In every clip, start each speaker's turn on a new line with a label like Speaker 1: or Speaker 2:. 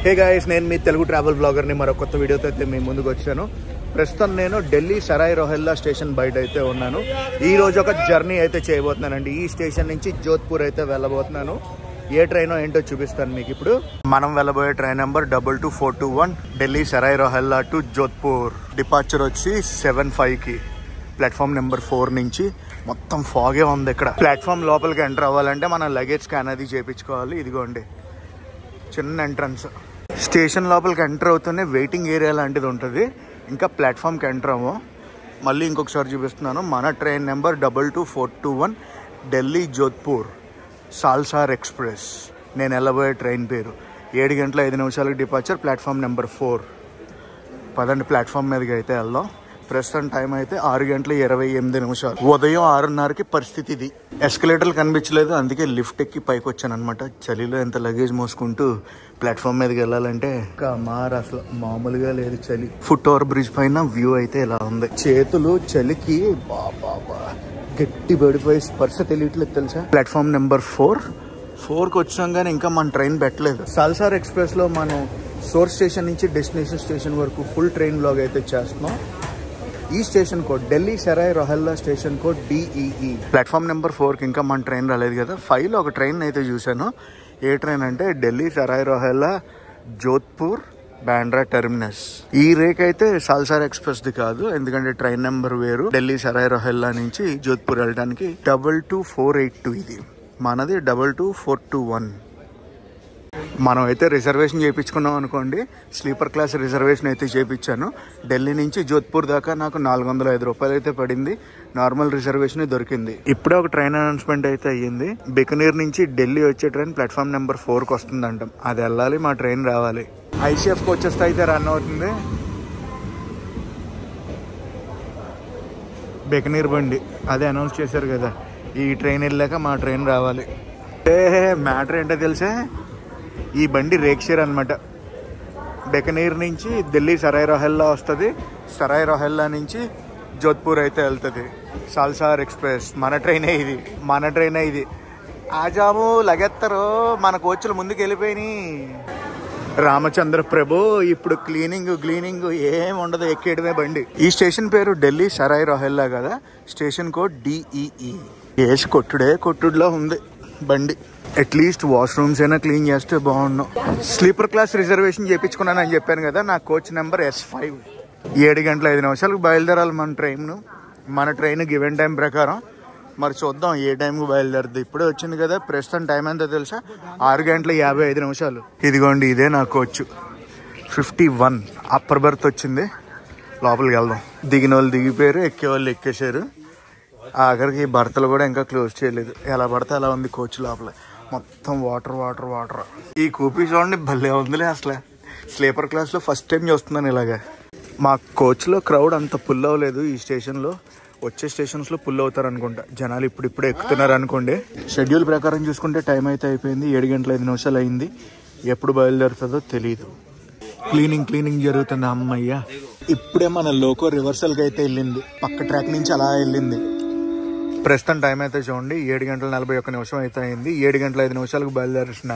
Speaker 1: Hey guys, నేను మీ Telugu travel బ్లాగర్ని మరో కొత్త వీడియోతో అయితే మీ ముందుకు వచ్చాను. ప్రస్తుతం నేను ఢిల్లీ సరాయ్ రోహిల్లా స్టేషన్ బయట అయితే ఉన్నాను. ఈ రోజు ఒక జర్నీ అయితే చేయబోతున్నానండి. ఈ స్టేషన్ నుంచి జోధ్పూర్ అయితే వెళ్ళబోతున్నాను. ఏ ట్రైనో ఏంటో చూపిస్తాను మీకు ఇప్పుడు. మనం వెళ్ళబోయే train number 22421 Delhi Sarai Rohilla to Jodhpur. Departure వచ్చి 7:05కి. ప్లాట్ఫామ్ నెంబర్ 4 నుంచి. మొత్తం ఫాగే ఉంది ఇక్కడ. ప్లాట్ఫామ్ లోపలికి ఎంటర్ అవ్వాలంటే మనం లగేజ్ స్కాన్ అది చేయించుకోవాలి. ఇదిగోండి చిన్న ఎంట్రన్స్. స్టేషన్ లోపలికి ఎంటర్ అవుతూనే వెయిటింగ్ ఏరియా లాంటిది ఉంటుంది. ఇంకా ప్లాట్ఫామ్కి ఎంటర్ అవ్వం. మళ్ళీ ఇంకొకసారి చూపిస్తున్నాను. మన train number 22421 Delhi Jodhpur Salasar express. నేను వెళ్ళబోయే ట్రైన్ పేరు. 7:05 డిపార్చర్. Platform number 4. పదండి ప్లాట్ఫామ్ మీదకి అయితే వెళ్దాం. ప్రస్తుతం టైం అయితే 6:28. ఉదయం 6:30కి పరిస్థితి ఇది. ఎస్కలేటర్లు కనిపించలేదు, అందుకే లిఫ్ట్ ఎక్కి పైకి వచ్చాను అనమాట. చలిలో ఎంత లగేజ్ మోసుకుంటూ ప్లాట్ఫామ్ మీదకి వెళ్ళాలంటే అసలు మామూలుగా లేదు చలి. ఫుట్ ఓవర్ బ్రిడ్జ్ పైన వ్యూ అయితే ఇలా ఉంది. చేతులు చలికి బాబా గట్టి పడిపోయి స్పర్శ తెలియట్లేదు తెలుసా. ప్లాట్ఫామ్ నెంబర్ 4కి వచ్చాం కానీ ఇంకా మన ట్రైన్ పెట్టలేదు. సాల్సార్ ఎక్స్ప్రెస్ లో మనం సోర్స్ స్టేషన్ నుంచి డెస్టినేషన్ స్టేషన్ వరకు ఫుల్ ట్రైన్ బ్లాగ్ అయితే చేస్తున్నాం. ఈ station code Delhi Sarai Rohilla station code DEE. Platform number 4కి ఇంకా మన ట్రైన్ రాలేదు కదా. 5లో ఒక ట్రైన్ అయితే చూశాను. ఏ ట్రైన్ అంటే ఢిల్లీ సరాయ్ రోహిల్లా జోధ్పూర్ బాంద్రా టెర్మినస్. ఈ రేక్ అయితే సాల్సార్ ఎక్స్ప్రెస్ ది కాదు, ఎందుకంటే ట్రైన్ నెంబర్ వేరు. ఢిల్లీ సరాయ్ రోహిల్లా నుంచి జోధ్పూర్ వెళ్ళడానికి 22482. ఇది మనది 22421. మనం అయితే రిజర్వేషన్ చేయించుకున్నాం అనుకోండి. స్లీపర్ క్లాస్ రిజర్వేషన్ అయితే చేయించాను. ఢిల్లీ నుంచి జోధ్పూర్ దాకా నాకు 405 రూపాయలు అయితే పడింది. నార్మల్ రిజర్వేషన్ దొరికింది. ఇప్పుడే ఒక ట్రైన్ అనౌన్స్మెంట్ అయితే అయ్యింది. బికనీర్ నుంచి ఢిల్లీ వచ్చే ట్రైన్ ప్లాట్ఫామ్ నెంబర్ 4కి వస్తుందంటాం. అది వెళ్ళాలి, మా ట్రైన్ రావాలి. ICF కోచెస్ అయితే రన్ అవుతుంది. బికనీర్ బండి అదే అనౌన్స్ చేశారు కదా. ఈ ట్రైన్ వెళ్ళాక మా ట్రైన్ రావాలి. మ్యాటర్ ఏంటో తెలుసా, ఈ బండి రేక్షేర్ అనమాట. బికనీర్ నుంచి ఢిల్లీ సరాయ్ రోహిల్లా వస్తుంది. సరాయ్ రోహిల్లా నుంచి జోధ్పూర్ అయితే వెళ్తుంది. సాల్సార్ ఎక్స్ప్రెస్ మన ట్రైనే ఇది. ఆజాము లగెత్తరు, మన కోచ్లు ముందుకు వెళ్ళిపోయినాయి. రామచంద్ర ప్రభు ఇప్పుడు క్లీనింగ్ ఏం ఉండదు, ఎక్కేయడమే బండి. ఈ స్టేషన్ పేరు ఢిల్లీ సరాయ్ రోహిల్లా కదా. Station code DEE. ఏసి కొట్టుడులో ఉంది బండి. అట్లీస్ట్ వాష్రూమ్స్ అయినా క్లీన్ చేస్తే బాగున్నాం. స్లీపర్ క్లాస్ రిజర్వేషన్ చేయించుకున్నానని చెప్పాను కదా. నా కోచ్ నెంబర్ S5. 7:05 బయలుదేరాలి మన ట్రైన్ గివెన్ టైం ప్రకారం. మరి చూద్దాం ఏ టైంకి బయలుదేరుద్ది. ఇప్పుడే వచ్చింది కదా. ప్రస్తుతం టైం ఎంతో తెలుసా, 6:55. ఇదిగోండి ఇదే నా కోచ్ 51. అప్పర్ బర్త్ వచ్చింది. లోపలికి వెళ్దాం. దిగిన వాళ్ళు దిగిపోయారు, ఎక్కే వాళ్ళు ఎక్కేశారు. ఆఖరికి బర్తలు కూడా ఇంకా క్లోజ్ చేయలేదు. ఎలా పడితే అలా ఉంది కోచ్ లోపల. మొత్తం వాటర్. ఈ కూపీ చూడండి భలే ఉందిలే. అసలు స్లీపర్ క్లాస్లో ఫస్ట్ టైం చూస్తున్నాను ఇలాగా. మా కోచ్లో క్రౌడ్ అంత పుల్ అవ్వలేదు. ఈ స్టేషన్లో వచ్చే స్టేషన్స్లో పుల్ అవుతారు అనుకుంటా. జనాలు ఇప్పుడిప్పుడే ఎక్కుతున్నారు అనుకోండి. షెడ్యూల్ ప్రకారం చూసుకుంటే టైం అయితే అయిపోయింది. 7:05 అయింది. ఎప్పుడు బయలుదేరుతుందో తెలీదు. క్లీనింగ్ జరుగుతుంది. అమ్మయ్య, ఇప్పుడే మన లోకో రివర్సల్కి అయితే వెళ్ళింది. పక్క ట్రాక్ నుంచి అలా వెళ్ళింది. ప్రస్తుతం టైం అయితే చూడండి 7:41 అయితే అయింది. 7:05 బయలుదేరిన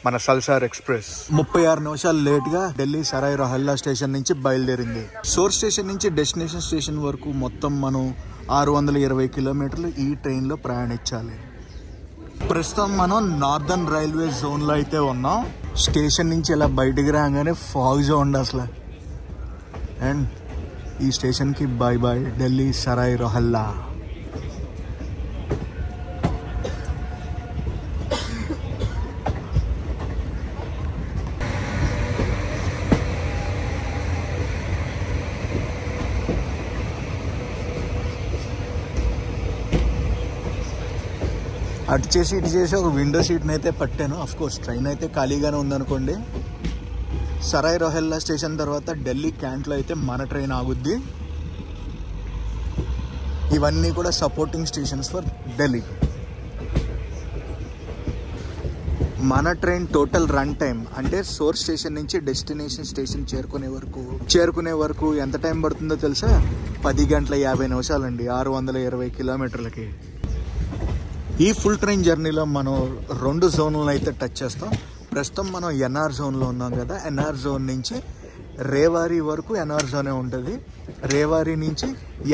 Speaker 1: మన సాల్సార్ ఎక్స్ప్రెస్ 36 నిమిషాలు లేట్గా ఢిల్లీ సరాయ్ రోహిల్లా స్టేషన్ నుంచి బయలుదేరింది. సోర్స్ స్టేషన్ నుంచి డెస్టినేషన్ స్టేషన్ వరకు మొత్తం మనం 620 కిలోమీటర్లు ఈ ట్రైన్లో ప్రయాణించాలి. ప్రస్తుతం మనం నార్దర్న్ రైల్వే జోన్లో అయితే ఉన్నాం. స్టేషన్ నుంచి ఇలా బయటికి రాగానే ఫాగ్ జోన్ అసలు. అండ్ ఈ స్టేషన్కి బాయ్ ఢిల్లీ సరాయ్ రోహిల్లా. అటు చేసి ఇటు చేసి ఒక విండో సీట్ని అయితే పట్టాను. అఫ్కోర్స్ ట్రైన్ అయితే ఖాళీగానే ఉందనుకోండి. సరాయ్ రోహిల్లా స్టేషన్ తర్వాత ఢిల్లీ క్యాంట్లో అయితే మన ట్రైన్ ఆగుద్ది. ఇవన్నీ కూడా సపోర్టింగ్ స్టేషన్స్ ఫర్ ఢిల్లీ. మన ట్రైన్ టోటల్ రన్ టైం అంటే సోర్స్ స్టేషన్ నుంచి డెస్టినేషన్ స్టేషన్ చేరుకునే వరకు ఎంత టైం పడుతుందో తెలుసా? 10:50 అండి. 620 కిలోమీటర్లకి. ఈ ఫుల్ ట్రైన్ జర్నీలో మనం 2 జోన్లను అయితే టచ్ చేస్తాం. ప్రస్తుతం మనం ఎన్ఆర్ జోన్లో ఉన్నాం కదా. ఎన్ఆర్ జోన్ నుంచి రేవారి వరకు ఎన్ఆర్ జోనే ఉంటుంది. రేవారి నుంచి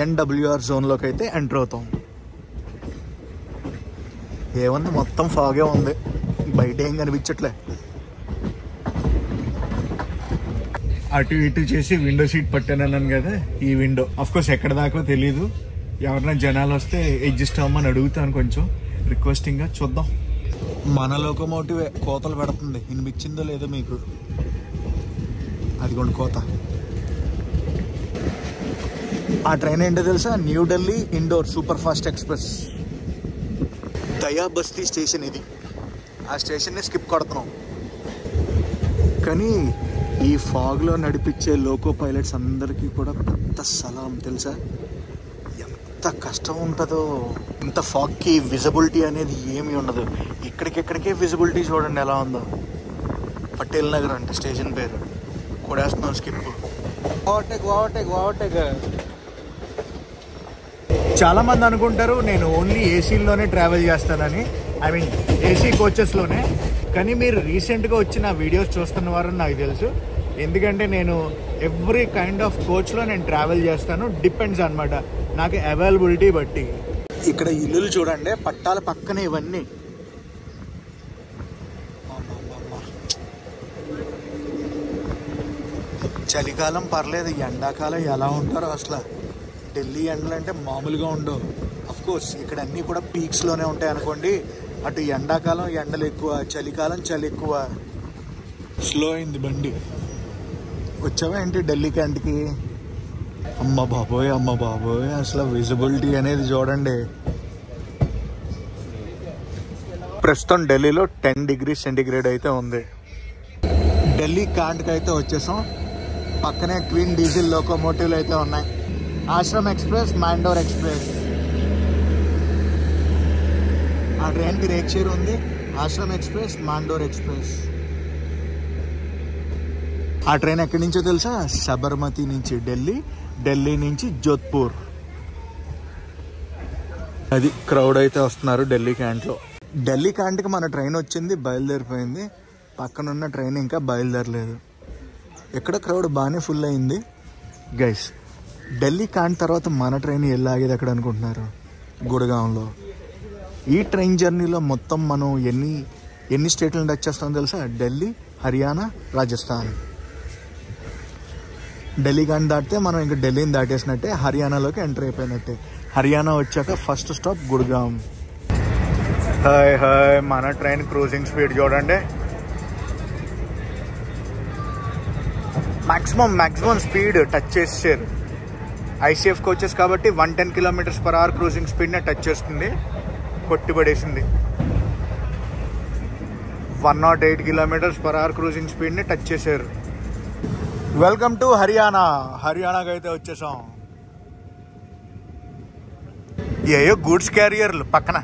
Speaker 1: ఎన్డబ్ల్యూఆర్ జోన్లోకి అయితే ఎంటర్ అవుతాం. ఏమన్నా మొత్తం ఫాగే ఉంది, బయట ఏం కనిపించట్లే. అటు ఇటు చేసి విండో సీట్ పట్టానన్నాను కదా. ఈ విండో అఫ్కోర్స్ ఎక్కడ దాకా తెలీదు. ఎవరైనా జనాలు వస్తే అడ్జస్ట్ అవ్వమని అడుగుతాను కొంచెం రిక్వెస్టింగ్గా. చూద్దాం. మన లోకోమోటివే కోతలు పెడుతుంది. వినిపించిందో లేదో మీకు? అదిగోండి కోత. ఆ ట్రైన్ ఏంటో తెలుసా? New Delhi Indore super fast express. Daya Basti station ఇది. ఆ స్టేషన్ని స్కిప్ కొడుతున్నాం. కానీ ఈ ఫాగ్లో నడిపించే లోకో పైలట్స్ అందరికీ కూడా పెద్ద సలాం తెలుసా. ఎంత కష్టం ఉంటుందో. ఇంత ఫాగ్కి విజిబిలిటీ అనేది ఏమీ ఉండదు. ఇక్కడికెక్కడికే విజిబిలిటీ చూడండి ఎలా ఉందో. పటేల్ నగర్ అంటే స్టేషన్ పేరు. కొడేస్తున్నాం స్కిప్. చాలా మంది అనుకుంటారు నేను ఓన్లీ ఏసీలోనే ట్రావెల్ చేస్తానని, ఐ మీన్ ఏసీ కోచెస్లోనే. కానీ మీరు రీసెంట్గా వచ్చిన వీడియోస్ చూస్తున్న వారని నాకు తెలుసు. ఎందుకంటే నేను ఎవ్రీ కైండ్ ఆఫ్ కోచ్లో నేను ట్రావెల్ చేస్తాను. డిపెండ్స్ అనమాట నాకు అవైలబిలిటీ బట్టి. ఇక్కడ ఇల్లులు చూడండి, పట్టాల పక్కనే ఇవన్నీ. చలికాలం పర్లేదు, ఎండాకాలం ఎలా ఉంటారో అసలు. ఢిల్లీ ఎండలు అంటే మామూలుగా ఉండవు. అఫ్కోర్స్ ఇక్కడ అన్నీ కూడా పీక్స్లోనే ఉంటాయి అనుకోండి. అటు ఎండాకాలం ఎండలు ఎక్కువ, చలికాలం చలి ఎక్కువ. స్లో అయింది బండి. వచ్చావా ఏంటి ఢిల్లీ క్యాంట్కి? అమ్మ బాబోయ్ అసలు విజిబిలిటీ అనేది చూడండి. ప్రస్తుతం ఢిల్లీలో 10 degrees సెంటిగ్రేడ్ అయితే ఉంది. ఢిల్లీ క్యాంట్కి అయితే వచ్చేసాం. పక్కనే ట్విన్ డీజిల్ లోకోమోటివ్లు అయితే ఉన్నాయి. Ashram express, Mandore express. ఆ ట్రైన్కి రేక్ షేర్ ఉంది. Ashram express, Mandore express. ఆ ట్రైన్ ఎక్కడి నుంచో తెలుసా? సబర్మతి నుంచి ఢిల్లీ, ఢిల్లీ నుంచి జోధ్పూర్. అది క్రౌడ్ అయితే వస్తున్నారు ఢిల్లీ క్యాంట్లో. ఢిల్లీ క్యాంట్కి మన ట్రైన్ వచ్చింది, బయలుదేరిపోయింది. పక్కనున్న ట్రైన్ ఇంకా బయలుదేరలేదు. ఎక్కడ క్రౌడ్ బాగానే ఫుల్ అయింది గైస్. ఢిల్లీ క్యాంట్ తర్వాత మన ట్రైన్ ఎలా ఆగేది ఎక్కడ అనుకుంటున్నారు? గుడగాంలో. ఈ ట్రైన్ జర్నీలో మొత్తం మనం ఎన్ని స్టేట్లను టచ్ చేస్తామో తెలుసా? ఢిల్లీ, హర్యానా, రాజస్థాన్. ఢిల్లీ క్యాంట్ దాటితే మనం ఇంకా ఢిల్లీని దాటేసినట్టే, హర్యానాలోకి ఎంటర్ అయిపోయినట్టే. హర్యానా వచ్చాక ఫస్ట్ స్టాప్ గుడ్గాం. హాయ్ మన ట్రైన్ క్రూజింగ్ స్పీడ్ చూడండి. మ్యాక్సిమం స్పీడ్ టచ్ చేసేసారు. ఐసీఎఫ్ కోచెస్ కాబట్టి 110 km/h క్రూజింగ్ స్పీడ్నే టచ్ చేస్తుంది. కొట్టిపడేసింది. 108 km/h క్రూజింగ్ స్పీడ్ని టచ్ చేశారు. వెల్కమ్ టు హర్యానాకి అయితే వచ్చేసాం. ఏయో గూడ్స్ క్యారియర్లు పక్కన.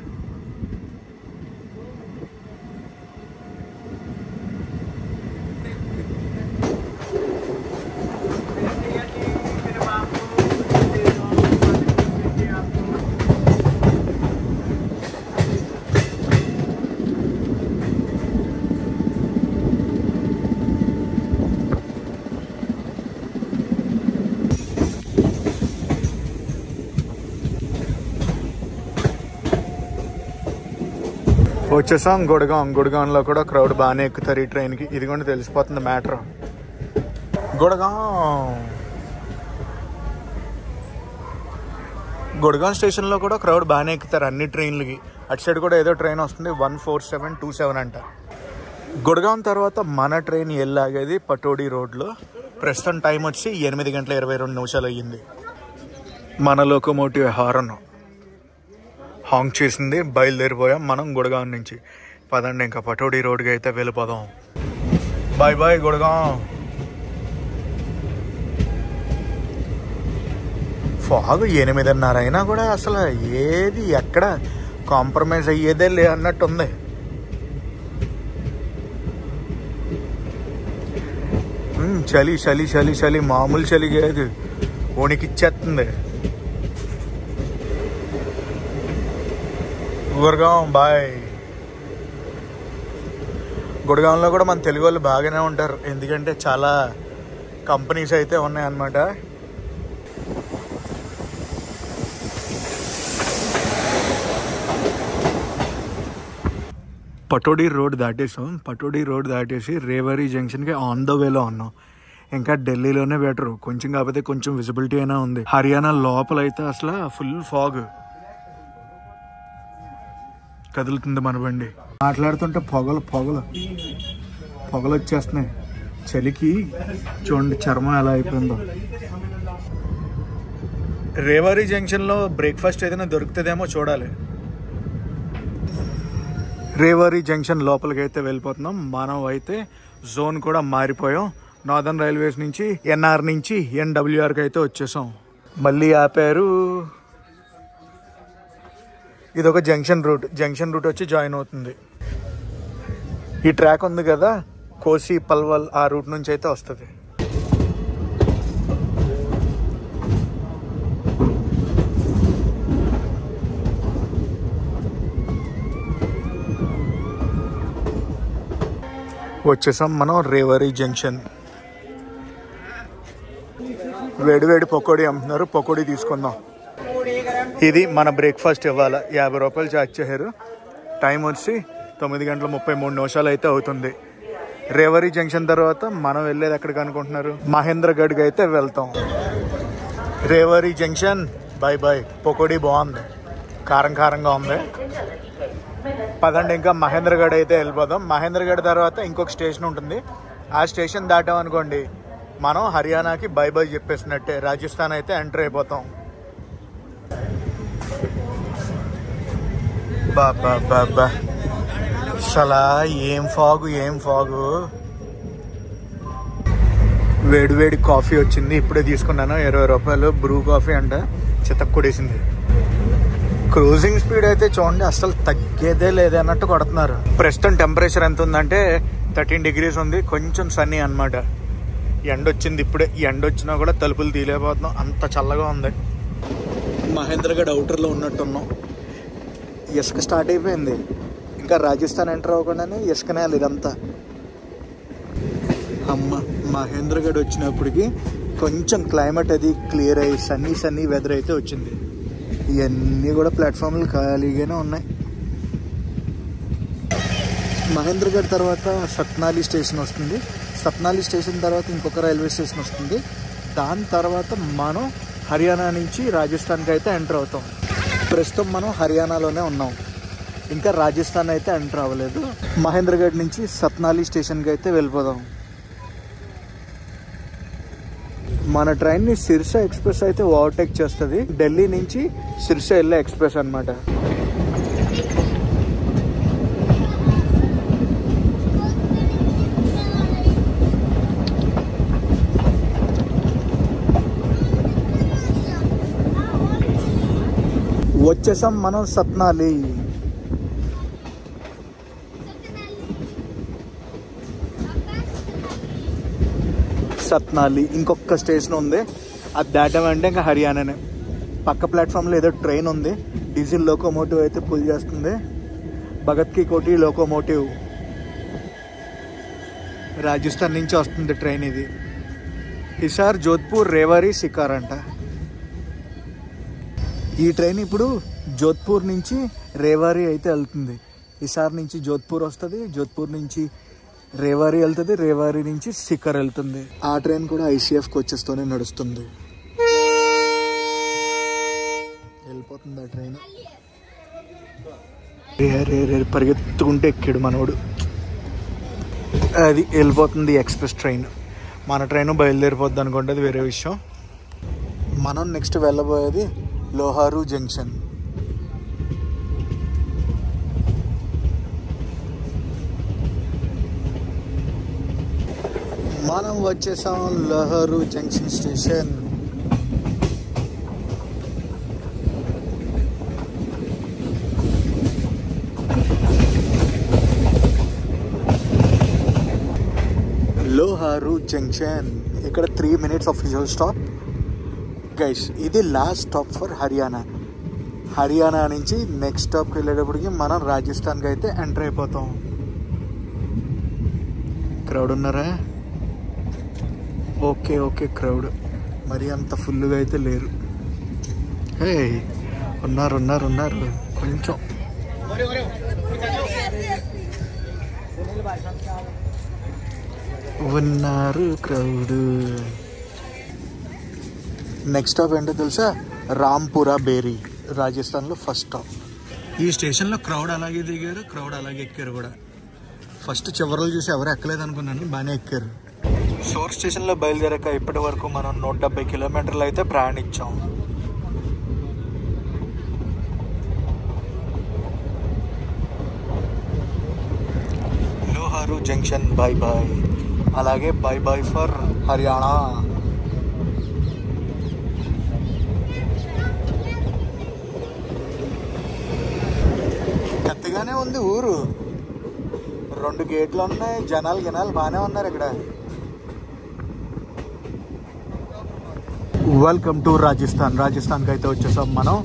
Speaker 1: వచ్చేసాం గుడగాంలో కూడా క్రౌడ్ బాగానే ఎక్కుతారు ఈ ట్రైన్కి. ఇది కూడా తెలిసిపోతుంది మ్యాటర్. గుడగాం స్టేషన్లో కూడా క్రౌడ్ బాగానే ఎక్కుతారు అన్ని ట్రైన్లకి. అటు సైడ్ కూడా ఏదో ట్రైన్ వస్తుంది, 14727 అంట. గుడగాం తర్వాత మన ట్రైన్ ఎల్లాగేది పటోడి రోడ్లో. ప్రస్తుతం టైం వచ్చి 8:22 అయ్యింది. మన లోకోమోటివ్ హాంగ్ చేసింది. బయలుదేరిపోయాం మనం గుడగాం నుంచి. పదండి ఇంకా పటోడి రోడ్కి అయితే వెళ్ళిపోదాం. బాయ్ గుడగాం. ఫాగ్ 8:30 అయినా కూడా అసలు ఏది ఎక్కడ కాంప్రమైజ్ అయ్యేదే లే అన్నట్టుంది. చలి మామూలు చలి కాదు, వణికిచ్చేస్తుంది. గుడగాం బాయ్. గుడగాంలో కూడా మన తెలుగు వాళ్ళు బాగానే ఉంటారు, ఎందుకంటే చాలా కంపెనీస్ అయితే ఉన్నాయన్నమాట. పటోడి రోడ్ దాటేసాం. పటోడి రోడ్ దాటేసి రేవారీ జంక్షన్కి ఆన్ ద వేలో ఉన్నాం. ఇంకా ఢిల్లీలోనే బెటర్, కొంచెం కాకపోతే కొంచెం విజిబిలిటీ అయినా ఉంది. హర్యానా లోపల అయితే అసలు ఫుల్ ఫాగ్ కదులుతుంది మన బండి. మాట్లాడుతుంటే పొగలు పొగలు పొగలు వచ్చేస్తున్నాయి. చలికి చూడండి చర్మం ఎలా అయిపోయిందో. రేవారీ జంక్షన్లో బ్రేక్ఫాస్ట్ ఏదైనా దొరుకుతుందేమో చూడాలి. రేవారీ జంక్షన్ లోపలికి అయితే వెళ్ళిపోతున్నాం. మనం అయితే జోన్ కూడా మారిపోయాం. నార్దర్న్ రైల్వేస్ నుంచి ఎన్ఆర్ నుంచి ఎన్డబ్ల్యూఆర్కి అయితే వచ్చేసాం. మళ్ళీ ఆపారు. ఇది ఒక జంక్షన్ రూట్. జంక్షన్ రూట్ వచ్చి జాయిన్ అవుతుంది. ఈ ట్రాక్ ఉంది కదా, కోసి పల్వల్, ఆ రూట్ నుంచి అయితే వస్తుంది. వచ్చేసాం మనం రేవారీ జంక్షన్. వేడి వేడి పకోడీ అమ్ముతున్నారు, పకోడీ తీసుకుందాం. ఇది మన బ్రేక్ఫాస్ట్ ఇవ్వాలి. 50 రూపాయలు ఛార్జ్ చేశారు. టైం వచ్చి 9:33 అయితే అవుతుంది. రేవారీ జంక్షన్ తర్వాత మనం వెళ్ళేది ఎక్కడికి అనుకుంటున్నారు? మహేంద్రగఢ్కి అయితే వెళ్తాం. Rewari junction by by. Pakodi బాగుంది, కారం కారంగా ఉంది. పదండి ఇంకా మహేంద్రగఢ్ అయితే వెళ్ళిపోదాం. మహేంద్రగఢ్ తర్వాత ఇంకొక స్టేషన్ ఉంటుంది. ఆ స్టేషన్ దాటామనుకోండి మనం హర్యానాకి బై బై చెప్పేసినట్టే. రాజస్థాన్ అయితే ఎంటర్ అయిపోతాం. బాబా బాబా అసలా ఏం ఫాగు, ఏం ఫాగు. వేడి వేడి కాఫీ వచ్చింది, ఇప్పుడే తీసుకున్నాను. 20 రూపాయలు బ్రూ కాఫీ అంట, చితక్కుడేసింది. క్రూజింగ్ స్పీడ్ అయితే చూడండి అసలు తగ్గేదే లేదన్నట్టు కొడుతున్నారు. ప్రస్తుతం టెంపరేచర్ ఎంత ఉందంటే 13 degrees ఉంది. కొంచెం సన్నీ అనమాట. ఎండ వచ్చింది ఇప్పుడే. ఈ ఎండ వచ్చినా కూడా తలుపులు తీలేకపోతున్నాం, అంత చల్లగా ఉంది. మహేంద్రగఢ్ అవుటర్లో ఉన్నట్టున్నాం. ఇసుక స్టార్ట్ అయిపోయింది. ఇంకా రాజస్థాన్ ఎంటర్ అవ్వకుండానే ఇసుకనే ఇదంతా. అమ్మ మహేంద్రగఢ్ వచ్చినప్పటికి కొంచెం క్లైమేట్ అది క్లియర్ అయ్యి సన్నీ వెదర్ అయితే వచ్చింది. ఇవన్నీ కూడా ప్లాట్ఫామ్లు ఖాళీగానే ఉన్నాయి. మహేంద్రగఢ్ తర్వాత సత్నాలి స్టేషన్ వస్తుంది. సత్నాలి స్టేషన్ తర్వాత ఇంకొక రైల్వే స్టేషన్ వస్తుంది. దాని తర్వాత మనం హర్యానా నుంచి రాజస్థాన్కి అయితే ఎంటర్ అవుతాం. ప్రస్తుతం మనం హర్యానాలోనే ఉన్నాం, ఇంకా రాజస్థాన్ అయితే ఎంటర్ అవ్వలేదు. మహేంద్రగఢ్ నుంచి సత్నాలి స్టేషన్కి అయితే వెళ్ళిపోదాం. మన ట్రైన్ని సిర్సా ఎక్స్ప్రెస్ అయితే ఓవర్టేక్ చేస్తుంది. ఢిల్లీ నుంచి సిర్సా వెళ్ళే ఎక్స్ప్రెస్ అన్నమాట. వచ్చేసాం మనం సత్నాలి. సత్నాలి ఇంకొక స్టేషన్ ఉంది. అది దాటామంటే ఇంకా హర్యానానే. పక్క ప్లాట్ఫామ్లో ఏదో ట్రైన్ ఉంది, డీజిల్ లోకోమోటివ్ అయితే పుల్ చేస్తుంది. భగత్ కి కోటి లోకోమోటివ్, రాజస్థాన్ నుంచి వస్తుంది ట్రైన్. ఇది హిసార్, జోధ్పూర్, రేవారీ, సికార్ అంట. ఈ ట్రైన్ ఇప్పుడు జోధ్పూర్ నుంచి రేవారీ అయితే వెళ్తుంది. హిసార్ నుంచి జోధ్పూర్ వస్తుంది, జోధ్పూర్ నుంచి రేవారీ వెళ్తుంది, రేవారీ నుంచి సికర్ వెళ్తుంది. ఆ ట్రైన్ కూడా ICF కోచెస్తోనే నడుస్తుంది. వెళ్ళిపోతుంది ఆ ట్రైన్. పరిగెత్తుకుంటే ఎక్కాడు మనోడు. అది వెళ్ళిపోతుంది ఎక్స్ప్రెస్ ట్రైన్. మన ట్రైన్ బయలుదేరిపోద్ది అనుకుంటే అది వేరే విషయం. మనం నెక్స్ట్ వెళ్ళబోయేది లోహారు జంక్షన్. మనం వచ్చేసాం లోహారు జంక్షన్ స్టేషన్. లోహారు జంక్షన్. ఇక్కడ 3 minutes ఆఫీషియల్ స్టాప్. గైస్ ఇది last stop for Haryana. Haryana నుంచి నెక్స్ట్ స్టాప్కి వెళ్ళేటప్పటికి మనం రాజస్థాన్కి అయితే ఎంటర్ అయిపోతాం. క్రౌడ్ ఉన్నారా? ఓకే ఓకే, క్రౌడ్ మరి అంత ఫుల్గా అయితే లేరు. హే, ఉన్నారు ఉన్నారు ఉన్నారు, కొంచెం. ఉన్నారు క్రౌడ్. నెక్స్ట్ స్టాప్ ఏంటో తెలుసా? రాంపురా బేరీ, రాజస్థాన్లో ఫస్ట్ స్టాప్. ఈ స్టేషన్లో క్రౌడ్ అలాగే దిగారు, క్రౌడ్ అలాగే ఎక్కారు కూడా. ఫస్ట్ చివరలు చూసి ఎవరు ఎక్కలేదు అనుకున్నాను, బాగానే ఎక్కారు. సోర్ స్టేషన్లో బయలుదేరాక ఇప్పటి వరకు మనం 170 కిలోమీటర్లు అయితే ప్రయాణించాం. లోహారు జంక్షన్ బాయ్ బాయ్, అలాగే బాయ్ బాయ్ ఫర్ హర్యానా. పెద్దగానే ఉంది ఊరు, 2 గేట్లు ఉన్నాయి, జనాలు బాగానే ఉన్నారు ఇక్కడ. వెల్కమ్ టు రాజస్థాన్కి అయితే వచ్చేసాం మనం.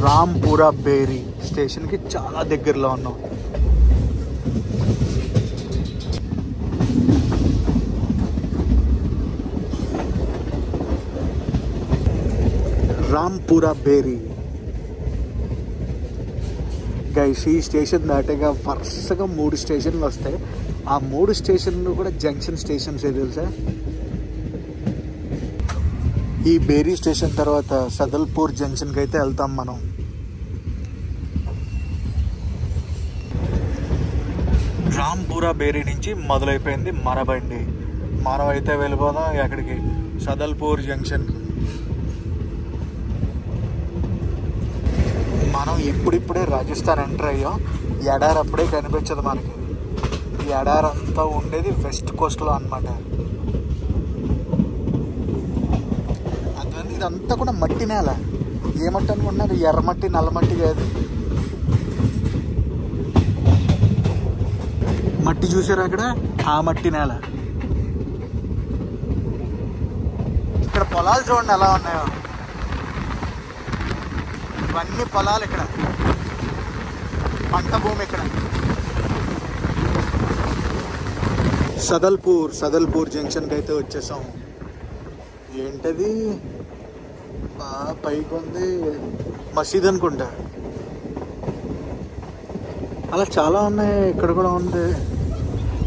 Speaker 1: రాంపురా బేరీ స్టేషన్కి చాలా దగ్గరలో ఉన్నాం. రాంపురా బేరీ గైస్, ఈ స్టేషన్ దాటాక వరుసగా 3 స్టేషన్లు వస్తాయి. ఆ 3 స్టేషన్లు కూడా జంక్షన్ స్టేషన్స్ తెలుసా. ఈ బేరీ స్టేషన్ తర్వాత సదల్పూర్ జంక్షన్కి అయితే వెళ్తాం మనం. రాంపురా బేరీ నుంచి మొదలైపోయింది మన బండి. మనం అయితే వెళ్ళిపోదాం ఎక్కడికి, సదల్పూర్ జంక్షన్కి. మనం ఇప్పుడిప్పుడే రాజస్థాన్ ఎంటర్ అయ్యాం. ఎడారి అప్పుడే కనిపించదు మనకి. ఈ ఎడారి అంతా ఉండేది వెస్ట్ కోస్ట్లో అన్నమాట. అందుకని ఇదంతా కూడా మట్టి నేల. ఏ మట్టి అనుకుంటున్నారు? ఎర్రమట్టి, నల్లమట్టి కాదు. మట్టి చూసారా అక్కడ? ఆ మట్టి నేల. ఇక్కడ పొలాలు చూడండి ఎలా ఉన్నాయో. ఇవన్నీ పొలాలు, ఇక్కడ పంట భూమి. ఇక్కడ సదల్పూర్ జంక్షన్కి అయితే వచ్చేసాం. ఏంటది పైకి ఉంది, మసీద్ అనుకుంటా. అలా చాలా ఉన్నాయి. ఇక్కడ కూడా ఉంది,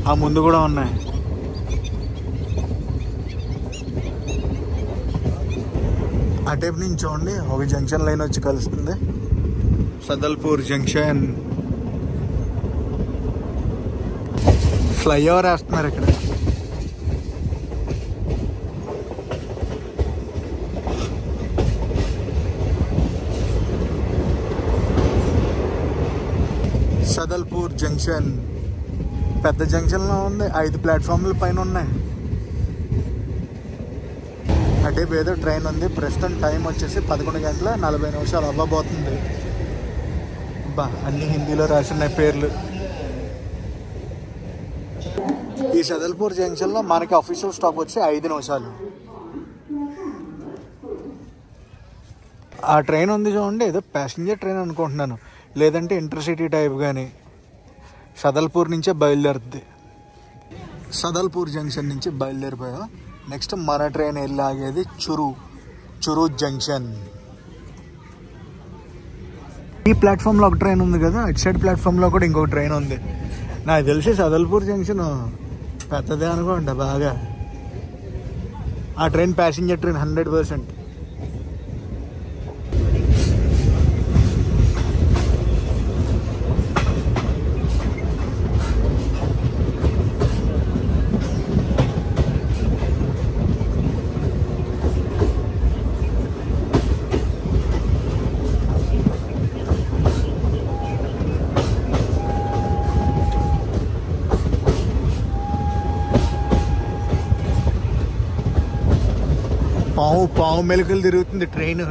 Speaker 1: ఆ ముందు కూడా ఉన్నాయి. అటేపు నుంచి చూడండి, ఒక జంక్షన్ లైన్ వచ్చి కలుస్తుంది. సదల్పూర్ జంక్షన్. ఫ్లైఓవర్ వేస్తున్నారు ఇక్కడ. సదల్పూర్ జంక్షన్ పెద్ద జంక్షన్లో ఉంది. 5 ప్లాట్ఫామ్ల పైన ఉన్నాయి. అటే ఏదో ట్రైన్ ఉంది. ప్రస్తుతం టైం వచ్చేసి 11:40 అవ్వబోతుంది. అన్ని హిందీలో రాసున్నాయి పేర్లు. ఈ సదల్పూర్ జంక్షన్లో మనకి అఫీషియల్ స్టాప్ వచ్చి 5 నిమిషాలు. ఆ ట్రైన్ ఉంది చూడండి, ఏదో ప్యాసింజర్ ట్రైన్ అనుకుంటున్నాను, లేదంటే ఇంటర్సిటీ టైప్. కానీ సదల్పూర్ నుంచే బయలుదేరుద్ది. సదల్పూర్ జంక్షన్ నుంచి బయలుదేరిపోయా. నెక్స్ట్ మన ట్రైన్ వెళ్ళి ఆగేది చురు జంక్షన్. ఈ ప్లాట్ఫామ్లో ఒక ట్రైన్ ఉంది కదా, అటు సైడ్ ప్లాట్ఫామ్లో కూడా ఇంకొక ట్రైన్ ఉంది. నాకు తెలిసి సదల్పూర్ జంక్షన్ పెద్దదే అనుకోండి బాగా. ఆ ట్రైన్ ప్యాసింజర్ ట్రైన్ 100%. పావు మెలకలు తిరుగుతుంది ట్రైన్.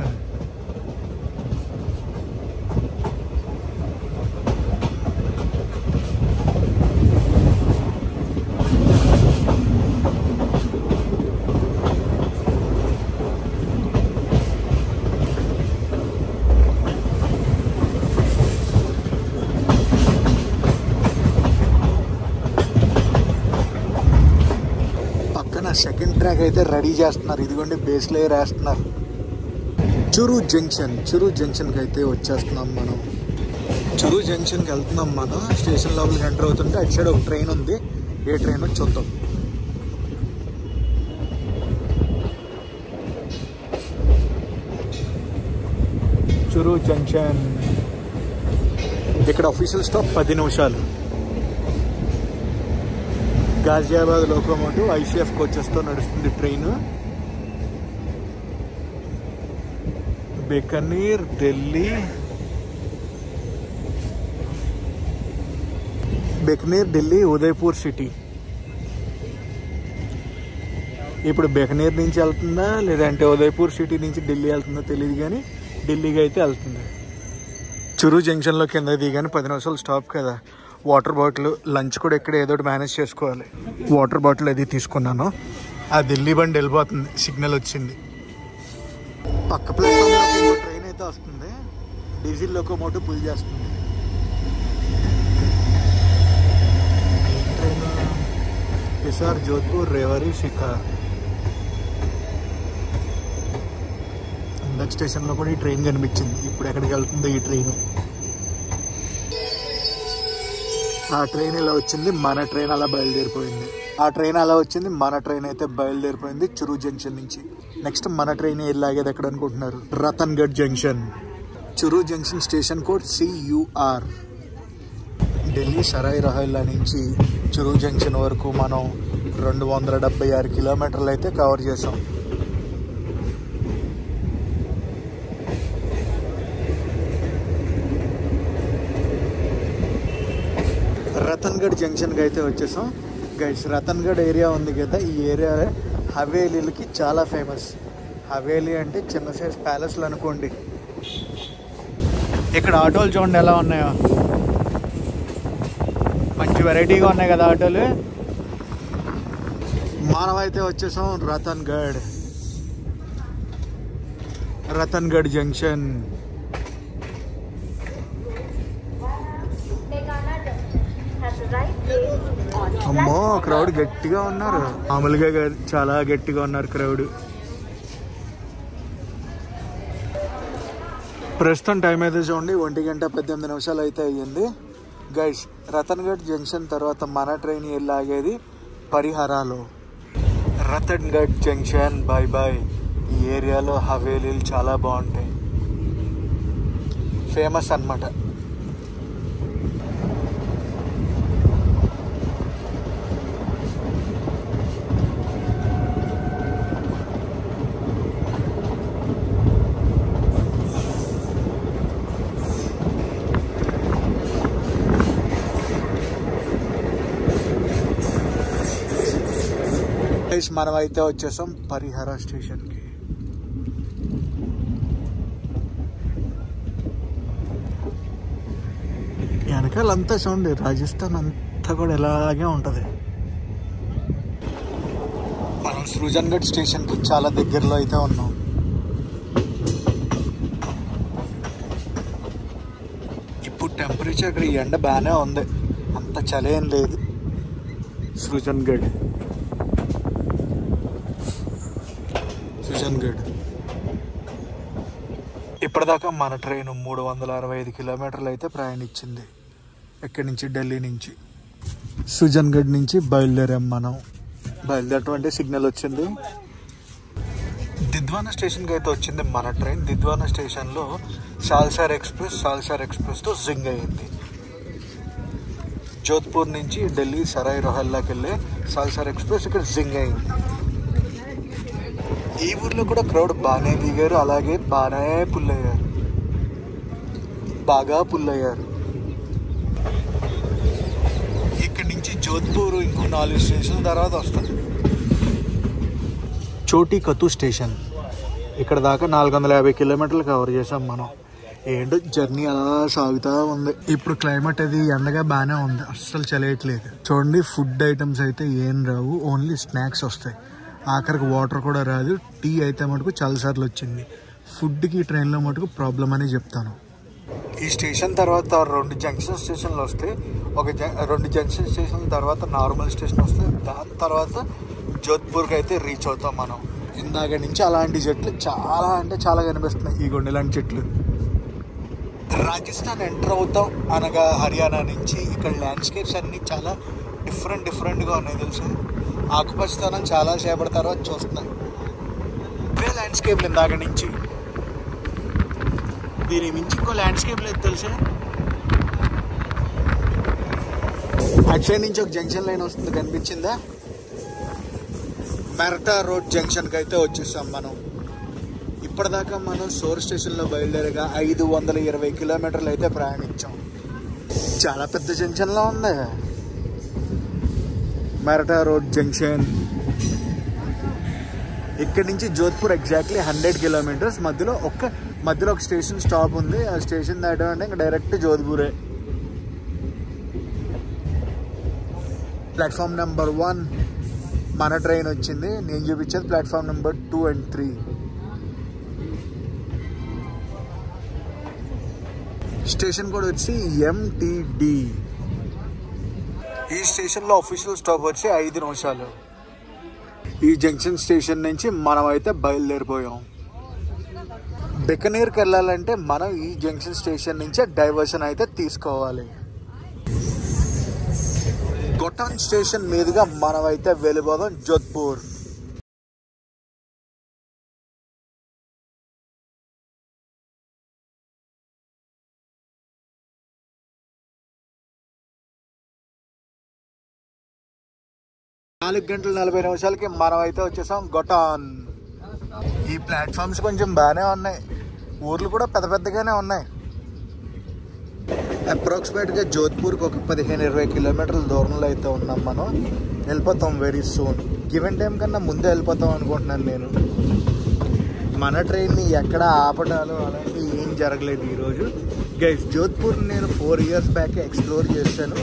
Speaker 1: సెకండ్ ట్రాక్ అయితే రెడీ చేస్తున్నారు. ఇదిగోండి బేస్ లేయర్ వేస్తున్నారు. చురు జంక్షన్కి అయితే వచ్చేస్తున్నాం మనం. చురు జంక్షన్కి వెళ్తున్నాం మనం. స్టేషన్ లోపలికి ఎంటర్ అవుతుంటే అటు సైడ్ ఒక ట్రైన్ ఉంది. ఏ ట్రైన్ చూద్దాం. చురు జంక్షన్. ఇక్కడ అఫీషియల్ స్టాప్ 10 నిమిషాలు. గాజియాబాద్ లోకోమోటివ్ ICF కోచెస్తో నడుస్తుంది ట్రైన్. బికనీర్, ఢిల్లీ, ఉదయపూర్ సిటీ. ఇప్పుడు బికనీర్ నుంచి వెళ్తుందా లేదంటే ఉదయపూర్ సిటీ నుంచి ఢిల్లీ వెళ్తుందో తెలియదు, కానీ ఢిల్లీకి అయితే వెళ్తుంది. చురు జంక్షన్లో కింద దిగాను. 10 నిమిషాలు స్టాప్ కదా. వాటర్ బాటిల్, లంచ్ కూడా ఇక్కడ ఏదో ఒకటి మేనేజ్ చేసుకోవాలి. వాటర్ బాటిల్ అది తీసుకున్నాను. ఆ ఢిల్లీ బండి వెళ్ళిపోతుంది. సిగ్నల్ వచ్చింది. పక్క ప్లాట్ఫామ్లో ట్రైన్ అయితే వస్తుంది. డీజిల్ లోకోమోటివ్ పుల్ చేస్తుంది. ట్రైన్ హిసార్, జోధ్పూర్, రేవారి, షికార్. ఇందాక స్టేషన్లో కూడా ఈ ట్రైన్ కనిపించింది. ఇప్పుడు ఎక్కడికి వెళ్తుందో ఈ ట్రైన్. ఆ ట్రైన్ ఇలా వచ్చింది, మన ట్రైన్ అలా బయలుదేరిపోయింది. ఆ ట్రైన్ అలా వచ్చింది, మన ట్రైన్ అయితే బయలుదేరిపోయింది చురు జంక్షన్ నుంచి. నెక్స్ట్ మన ట్రైన్ వెళ్ళాగేది ఎక్కడ అనుకుంటున్నారు? Ratangarh junction. Churu junction station code CUR. Delhi Sarai Rohilla నుంచి చురు జంక్షన్ వరకు మనం 276 కిలోమీటర్లు అయితే కవర్ చేసాం. రతన్గఢ్ జంక్షన్కి అయితే వచ్చేసాం గైస్. రతన్గఢ్ ఏరియా ఉంది కదా, ఈ ఏరియా హవేలీలకి చాలా ఫేమస్. హవేలీ అంటే చిన్న సైజ్ ప్యాలెస్లు అనుకోండి. ఇక్కడ ఆటోలు చూడండి ఎలా ఉన్నాయో. మంచి వెరైటీగా ఉన్నాయి కదా ఆటోలు. మనమైతే వచ్చేసాం రతన్గఢ్ జంక్షన్. అమ్మో, క్రౌడ్ గట్టిగా ఉన్నారు. మామూలుగా చాలా గట్టిగా ఉన్నారు క్రౌడ్. ప్రస్తుతం టైం అయితే చూడండి 1:18 అయితే అయ్యింది గైస్. రతన్గఢ్ జంక్షన్ తర్వాత మన ట్రైన్ వెళ్ళి ఆగేది పరిహరాలో. రతన్గఢ్ జంక్షన్ బాయ్ బాయ్. ఈ ఏరియాలో హవేలీలు చాలా బాగుంటాయి, ఫేమస్ అన్నమాట. మనం అయితే వచ్చేసాం పరిహర స్టేషన్కి. వెనకాలంతా చూడండి, రాజస్థాన్ అంతా కూడా ఇలాగే ఉంటుంది. మనం సృజన్గఢ్ స్టేషన్కి చాలా దగ్గరలో అయితే ఉన్నాం. ఇప్పుడు టెంపరేచర్ ఇక్కడ ఎండ బాగానే ఉంది, అంత చలి ఏం లేదు. సృజన్గఢ్ ఇప్పటిదాకా మన ట్రైన్ 365 కిలోమీటర్లు అయితే ప్రయాణించింది. ఇక్కడి నుంచి ఢిల్లీ నుంచి సుజన్గఢ్ నుంచి బయలుదేరాం. మనం బయలుదేరటం అంటే సిగ్నల్ వచ్చింది. దిద్వానా స్టేషన్కి అయితే వచ్చింది మన ట్రైన్. దిద్వానా స్టేషన్లో సాల్సార్ ఎక్స్ప్రెస్తో జింగ్ అయ్యింది. జోధ్పూర్ నుంచి ఢిల్లీ సరాయి రోహిల్లాకి వెళ్ళే సాల్సార్ ఎక్స్ప్రెస్ ఇక్కడ జింగ్ అయింది. ఈ ఊర్లో కూడా క్రౌడ్ బాగానే దిగారు, అలాగే బాగా పుల్లయ్యారు. ఇక్కడి నుంచి జోధ్పూర్ ఇంకో 4 స్టేషన్ల తర్వాత వస్తుంది. చోటీ కతు స్టేషన్. ఇక్కడ దాకా 450 కిలోమీటర్లు కవర్ చేసాం మనం. ఏంటో జర్నీ అలా సాగుతూ ఉంది. ఇప్పుడు క్లైమేట్ అది ఎండగా బాగానే ఉంది, అస్సలు చలియట్లేదు. చూడండి, ఫుడ్ ఐటమ్స్ అయితే ఏం రావు, ఓన్లీ స్నాక్స్ వస్తాయి. ఆఖరికి వాటర్ కూడా రాదు. టీ అయితే మటుకు చాలాసార్లు వచ్చింది. ఫుడ్కి ట్రైన్లో మటుకు ప్రాబ్లం అని చెప్తాను. ఈ స్టేషన్ తర్వాత 2 జంక్షన్ స్టేషన్లు వస్తాయి. 2 జంక్షన్ స్టేషన్ తర్వాత నార్మల్ స్టేషన్ వస్తాయి. దాని తర్వాత జోధ్పూర్కి అయితే రీచ్ అవుతాం మనం. ఇందాక నుంచి అలాంటి చెట్లు చాలా అంటే చాలా కనిపిస్తున్నాయి. ఈ ఇలాంటి చెట్లు. రాజస్థాన్ ఎంటర్ అవుతాం అనగా హర్యానా నుంచి ఇక్కడ ల్యాండ్స్కేప్స్ అన్నీ చాలా డిఫరెంట్గా ఉన్నాయి తెలుసా. ఆకుపచ్చతనం చాలా సేపటి తర్వాత చూస్తున్నాయి. ఇవే ల్యాండ్స్కేప్లు ఇందాక నుంచి. దీని మించి ఇంకో ల్యాండ్స్కేప్ లేదు తెలుసా. అటు సైడ్ నుంచి ఒక జంక్షన్ లైన్ వస్తుంది కనిపించిందా. మెరటా రోడ్ జంక్షన్కి అయితే వచ్చేసాం మనం. ఇప్పటిదాకా మనం సోర్ స్టేషన్లో బయలుదేరగా 520 కిలోమీటర్లు అయితే ప్రయాణించాం. చాలా పెద్ద జంక్షన్లో ఉంది మెరటా రోడ్ జంక్షన్. ఇక్కడి నుంచి జోధ్పూర్ ఎగ్జాక్ట్లీ 100 కిలోమీటర్స్. మధ్యలో ఒక స్టేషన్ స్టాప్ ఉంది. ఆ స్టేషన్ దాటంటే ఇంకా డైరెక్ట్ జోధ్పూరే. ప్లాట్ఫామ్ నెంబర్ 1 మన ట్రైన్ వచ్చింది. నేను చూపించేది ప్లాట్ఫామ్ నెంబర్ 2 and 3. స్టేషన్ కూడా వచ్చి MTD. ఈ స్టేషన్లో అఫీషియల్ స్టాప్ వచ్చి 5 నిమిషాలు. ఈ జంక్షన్ స్టేషన్ నుంచి మనం అయితే బయలుదేరిపోయాం. బికనీర్కి వెళ్ళాలంటే మనం ఈ జంక్షన్ స్టేషన్ నుంచే డైవర్షన్ అయితే తీసుకోవాలి. గొటాన్ స్టేషన్ మీదుగా మనం అయితే వెళ్ళిపోదాం జోధ్పూర్. నాలుగు గంటల 40 నిమిషాలకి మనం అయితే వచ్చేసాం గొటాన్. ఈ ప్లాట్ఫామ్స్ కొంచెం బాగానే ఉన్నాయి. ఊర్లు కూడా పెద్దగానే ఉన్నాయి. అప్రాక్సిమేట్గా జోధ్పూర్కి ఒక 15-20 కిలోమీటర్ల దూరంలో అయితే ఉన్నాం మనం. వెళ్ళిపోతాం వెరీ సూన్. గివెన్ టైం కన్నా ముందే వెళ్ళిపోతాం అనుకుంటున్నాను నేను. మన ట్రైన్ని ఎక్కడ ఆపడాలు అలాంటివి ఏం జరగలేదు ఈరోజు. గైస్ జోధ్పూర్ నేను 4 years బ్యాక్ ఎక్స్ప్లోర్ చేశాను.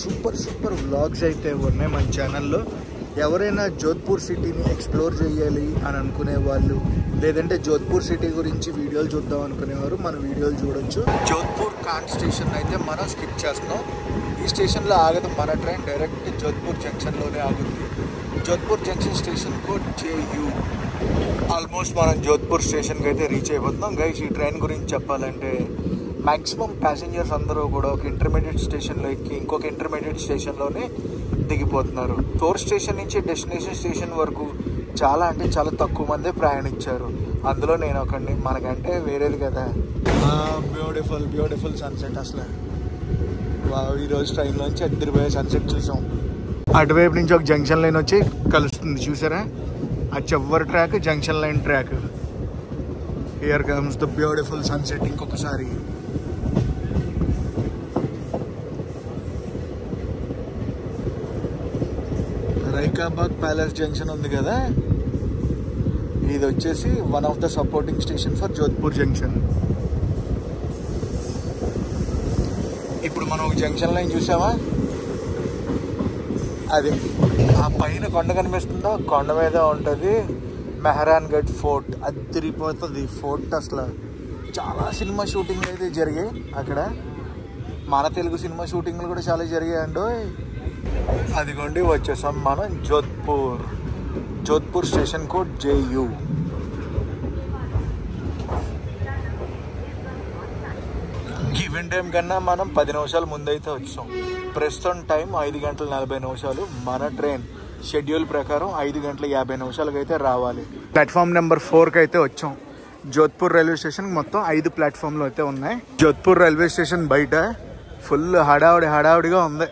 Speaker 1: సూపర్ వ్లాగ్స్ అయితే ఉన్నాయి మన ఛానల్లో. ఎవరైనా జోధ్పూర్ సిటీని ఎక్స్ప్లోర్ చేయాలి అని అనుకునే వాళ్ళు, లేదంటే జోధ్పూర్ సిటీ గురించి వీడియోలు చూద్దాం అనుకునేవారు మన వీడియోలు చూడొచ్చు. జోధ్పూర్ కాంట్ స్టేషన్ అయితే మనం స్కిప్ చేస్తున్నాం. ఈ స్టేషన్లో ఆగదు మన ట్రైన్. డైరెక్ట్ జోధ్పూర్ జంక్షన్లోనే ఆగుతుంది. Jodhpur junction station code JU. Almost మనం జోధ్పూర్ స్టేషన్కి అయితే రీచ్ అయిపోతున్నాం. గైస్ ఈ ట్రైన్ గురించి చెప్పాలంటే మ్యాక్సిమం ప్యాసింజర్స్ అందరూ కూడా ఒక ఇంటర్మీడియట్ స్టేషన్లో ఎక్కి ఇంకొక ఇంటర్మీడియట్ స్టేషన్లోనే దిగిపోతున్నారు. సోర్స్ స్టేషన్ నుంచి డెస్టినేషన్ స్టేషన్ వరకు చాలా అంటే చాలా తక్కువ మందే ప్రయాణించారు. అందులో నేను ఒకడిని. మనకంటే వేరేది కదా. బ్యూటిఫుల్ సన్సెట్ అసలు. ఈరోజు ట్రైన్లోంచి అద్దరిపోయే సన్సెట్ చూసాం. అటువైపు నుంచి ఒక జంక్షన్ లైన్ వచ్చి కలుస్తుంది చూసారా. ఆ చివరి track junction line track. Here comes the beautiful sunset. ఇంకొకసారి రైకాబాగ్ ప్యాలెస్ జంక్షన్ ఉంది కదా, ఇది వచ్చేసి one of the supporting station for Jodhpur junction. ఇప్పుడు మనం ఒక జంక్షన్ లైన్ చూసామా, అది ఆ పైన కొండ కనిపిస్తుందో కొండ మీద ఉంటుంది మెహరాన్గఢ్ ఫోర్ట్. అదిరిపోతుంది ఫోర్ట్ అసలు. చాలా సినిమా షూటింగ్లు అయితే జరిగాయి అక్కడ. మన తెలుగు సినిమా షూటింగ్లు కూడా చాలా జరిగాయండి. అదిగోండి వచ్చేసాం మనం Jodhpur station code JU. Event time కన్నా మనం 10 నిమిషాల ముందైతే వచ్చాం. ప్రస్తుతం టైం 5 గంటల 40 నిమిషాలు. మన ట్రైన్ షెడ్యూల్ ప్రకారం 5 గంటల 50 నిమిషాలకు అయితే రావాలి. ప్లాట్ఫామ్ నెంబర్ 4కి అయితే వచ్చాం. జోధ్పూర్ రైల్వే స్టేషన్ మొత్తం 5 ప్లాట్ఫామ్లు అయితే ఉన్నాయి. జోధ్పూర్ రైల్వే స్టేషన్ బయట ఫుల్ హడావుడిగా ఉంది.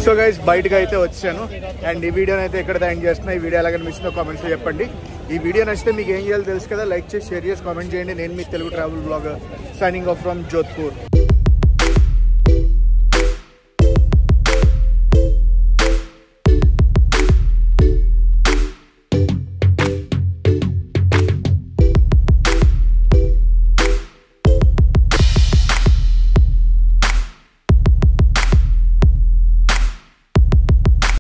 Speaker 1: సో గైస్ బయటకు అయితే వచ్చాను. అండ్ ఈ వీడియోని అయితే ఎక్కడ ఎండ్ చేస్తున్నా. ఈ వీడియో ఎలా కనిపిస్తుందో కామెంట్స్లో చెప్పండి. ఈ వీడియో నచ్చితే మీకు ఏం చేయాలో తెలుసు కదా. లైక్ చేసి షేర్ చేసి కామెంట్ చేయండి. నేను మీ Telugu travel blogger signing off from Jodhpur.